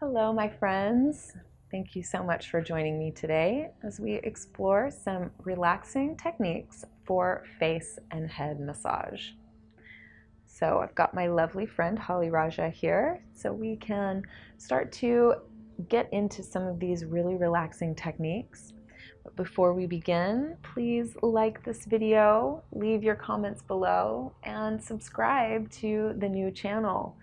Hello, my friends. Thank you so much for joining me today as we explore some relaxing techniques for face and head massage. So I've got my lovely friend Holly Raja here so we can start to get into some of these really relaxing techniques. But before we begin, please like this video, leave your comments below, and subscribe to the new channel.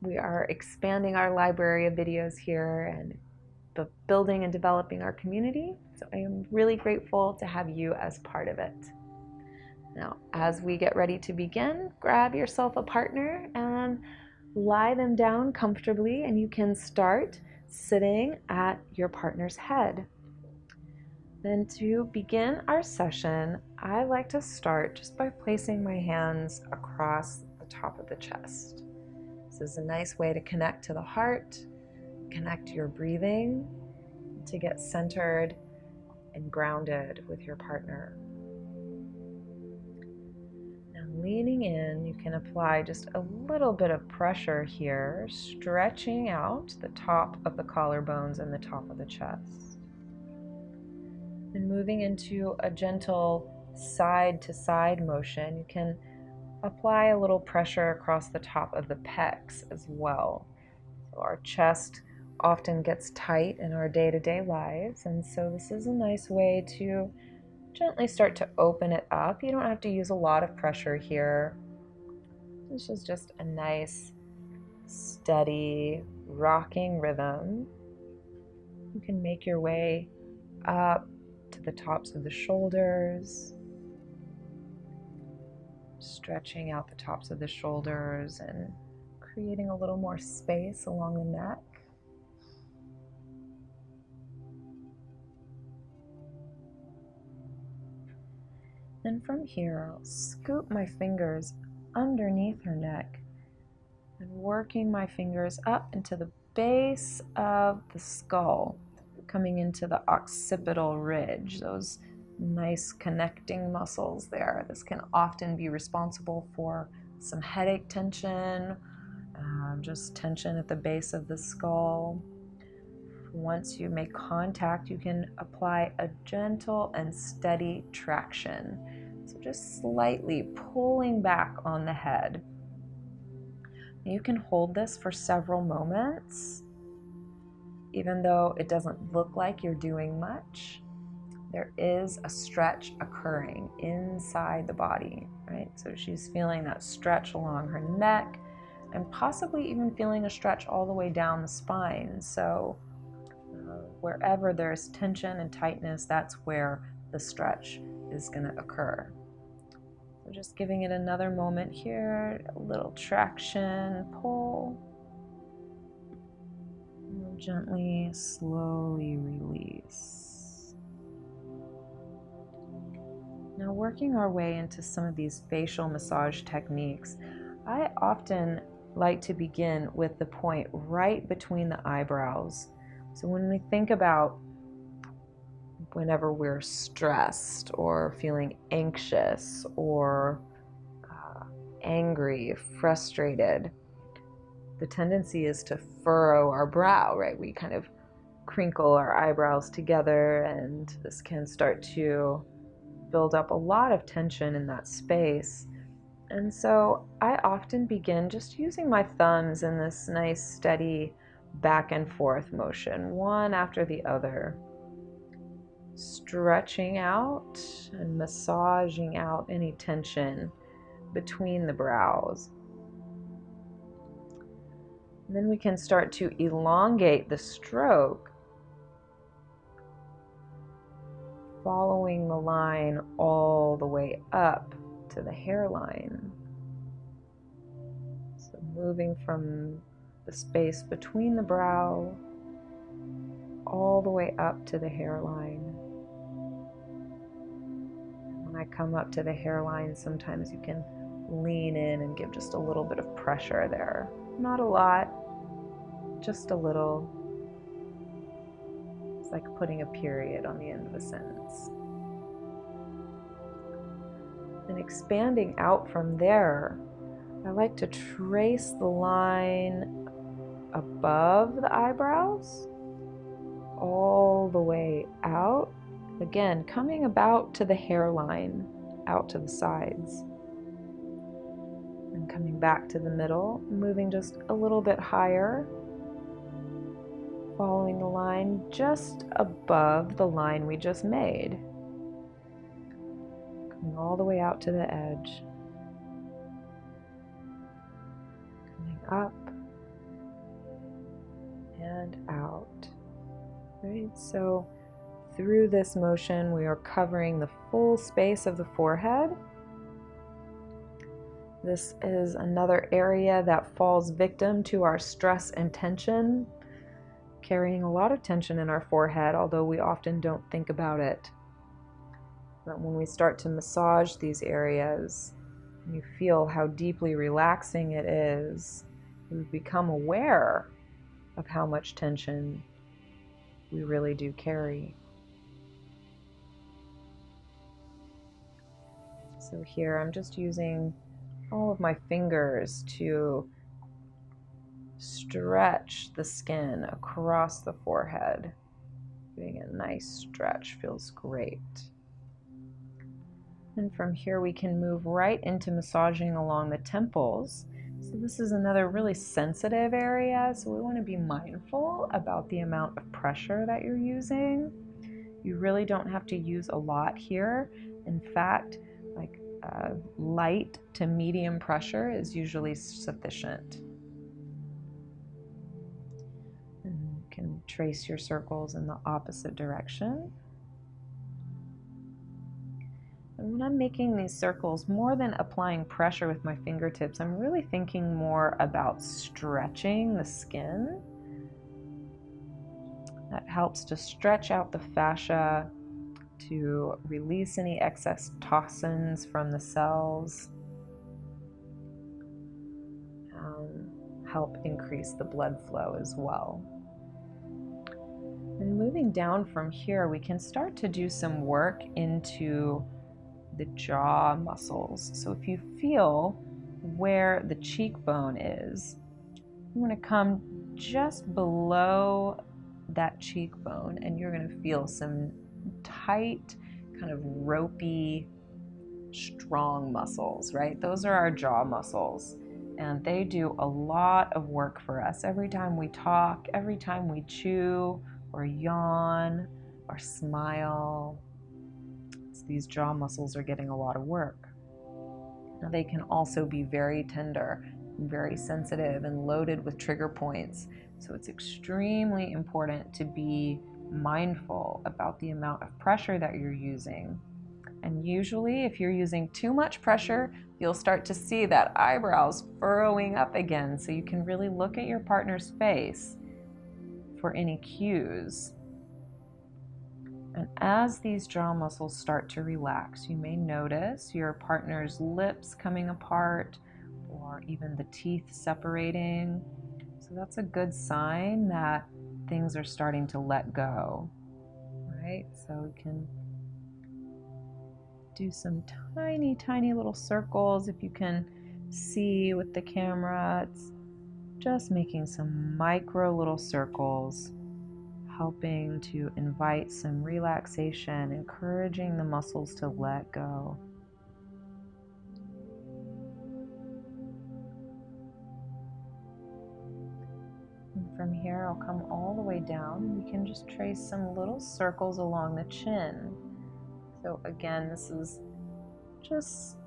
We are expanding our library of videos here and building and developing our community. So I am really grateful to have you as part of it. Now, as we get ready to begin, grab yourself a partner and lie them down comfortably, and you can start sitting at your partner's head. Then to begin our session, I like to start just by placing my hands across the top of the chest. This is a nice way to connect to the heart, connect your breathing, to get centered and grounded with your partner. Now, leaning in, you can apply just a little bit of pressure here, stretching out the top of the collarbones and the top of the chest. And moving into a gentle side-to-side motion, you can apply a little pressure across the top of the pecs as well. So our chest often gets tight in our day-to-day lives, and so this is a nice way to gently start to open it up. You don't have to use a lot of pressure here. This is just a nice, steady, rocking rhythm. You can make your way up to the tops of the shoulders, stretching out the tops of the shoulders and creating a little more space along the neck. And from here, I'll scoop my fingers underneath her neck and working my fingers up into the base of the skull, coming into the occipital ridge, those nice connecting muscles there. This can often be responsible for some headache tension, just tension at the base of the skull. Once you make contact, you can apply a gentle and steady traction. So just slightly pulling back on the head. You can hold this for several moments. Even though it doesn't look like you're doing much, there is a stretch occurring inside the body, right? So she's feeling that stretch along her neck and possibly even feeling a stretch all the way down the spine. So wherever there's tension and tightness, that's where the stretch is going to occur. So just giving it another moment here, a little traction, pull. Gently, slowly release. Now, working our way into some of these facial massage techniques, I often like to begin with the point right between the eyebrows. So when we think about whenever we're stressed or feeling anxious or angry, frustrated, the tendency is to furrow our brow, right? We kind of crinkle our eyebrows together, and this can start to build up a lot of tension in that space. And so I often begin just using my thumbs in this nice steady back and forth motion, one after the other, stretching out and massaging out any tension between the brows. And then we can start to elongate the stroke, following the line all the way up to the hairline. So moving from the space between the brow all the way up to the hairline. When I come up to the hairline, sometimes you can lean in and give just a little bit of pressure there. Not a lot, just a little. It's like putting a period on the end of a sentence. And expanding out from there, I like to trace the line above the eyebrows, all the way out. Again, coming about to the hairline, out to the sides. And coming back to the middle, moving just a little bit higher, following the line just above the line we just made. Coming all the way out to the edge. Coming up and out. Right, so through this motion, we are covering the full space of the forehead. This is another area that falls victim to our stress and tension, carrying a lot of tension in our forehead, although we often don't think about it. But when we start to massage these areas, and you feel how deeply relaxing it is, we become aware of how much tension we really do carry. So here I'm just using all of my fingers to stretch the skin across the forehead. Getting a nice stretch feels great. And from here we can move right into massaging along the temples. So this is another really sensitive area, so we want to be mindful about the amount of pressure that you're using. You really don't have to use a lot here. In fact, like light to medium pressure is usually sufficient. And you can trace your circles in the opposite direction. And when I'm making these circles, more than applying pressure with my fingertips, I'm really thinking more about stretching the skin. That helps to stretch out the fascia, to release any excess toxins from the cells, help increase the blood flow as well. And moving down from here, we can start to do some work into the jaw muscles. So if you feel where the cheekbone is, you want to come just below that cheekbone, and you're going to feel some tight, kind of ropey, strong muscles, right? Those are our jaw muscles, and they do a lot of work for us. Every time we talk, every time we chew or yawn or smile, these jaw muscles are getting a lot of work. Now they can also be very tender, very sensitive, and loaded with trigger points. So it's extremely important to be mindful about the amount of pressure that you're using. And usually if you're using too much pressure, you'll start to see that eyebrows furrowing up again. So you can really look at your partner's face for any cues. And as these jaw muscles start to relax, you may notice your partner's lips coming apart or even the teeth separating. So that's a good sign that things are starting to let go, right? So we can do some tiny, tiny little circles. If you can see with the camera, it's just making some micro little circles, helping to invite some relaxation, encouraging the muscles to let go. And from here, I'll come all the way down, and we can just trace some little circles along the chin. So again, this is just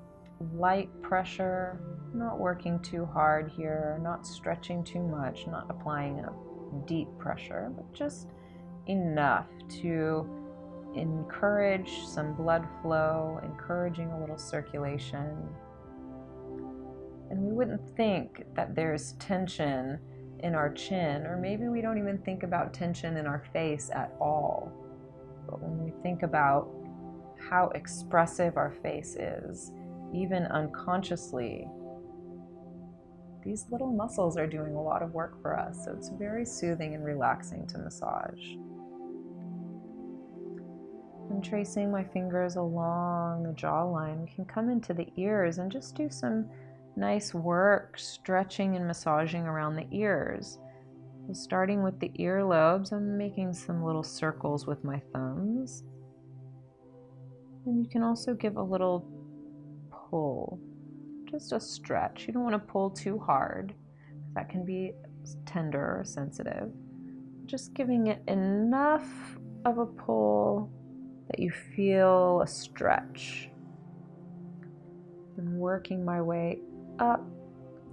light pressure, not working too hard here, not stretching too much, not applying a deep pressure, but just enough to encourage some blood flow, encouraging a little circulation. And we wouldn't think that there's tension in our chin, or maybe we don't even think about tension in our face at all. But when we think about how expressive our face is, even unconsciously, these little muscles are doing a lot of work for us. So it's very soothing and relaxing to massage. I'm tracing my fingers along the jawline. We can come into the ears and just do some nice work, stretching and massaging around the ears. So starting with the earlobes, I'm making some little circles with my thumbs. And you can also give a little pull, just a stretch. You don't want to pull too hard. That can be tender or sensitive. Just giving it enough of a pull that you feel a stretch. And working my way up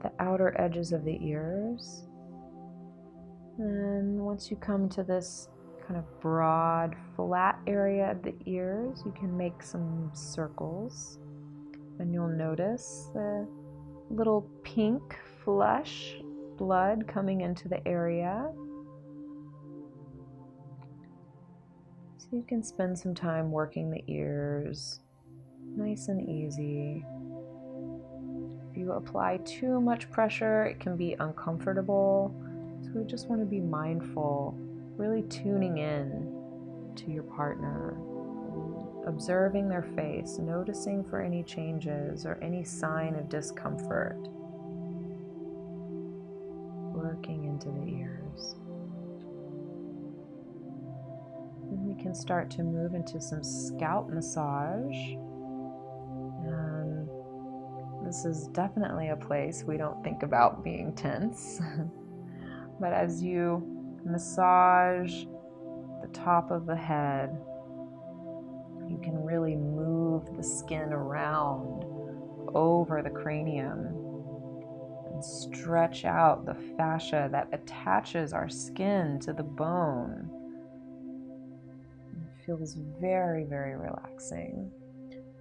the outer edges of the ears. And once you come to this kind of broad, flat area of the ears, you can make some circles. And you'll notice the little pink flush blood coming into the area. So you can spend some time working the ears, nice and easy. If you apply too much pressure, it can be uncomfortable. So we just want to be mindful, really tuning in to your partner, observing their face, noticing for any changes or any sign of discomfort. Working into the ears. And we can start to move into some scalp massage. And this is definitely a place we don't think about being tense. But as you massage the top of the head, you can really move the skin around over the cranium and stretch out the fascia that attaches our skin to the bone. It feels very, very relaxing.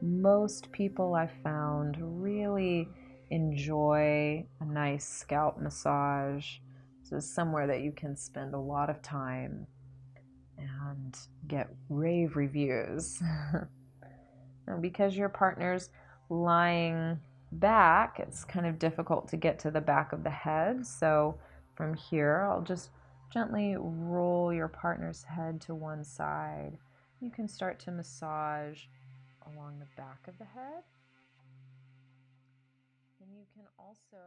Most people I've found really enjoy a nice scalp massage. This is somewhere that you can spend a lot of time and get rave reviews. And because your partner's lying back, it's kind of difficult to get to the back of the head. So from here, I'll just gently roll your partner's head to one side. You can start to massage along the back of the head. And you can also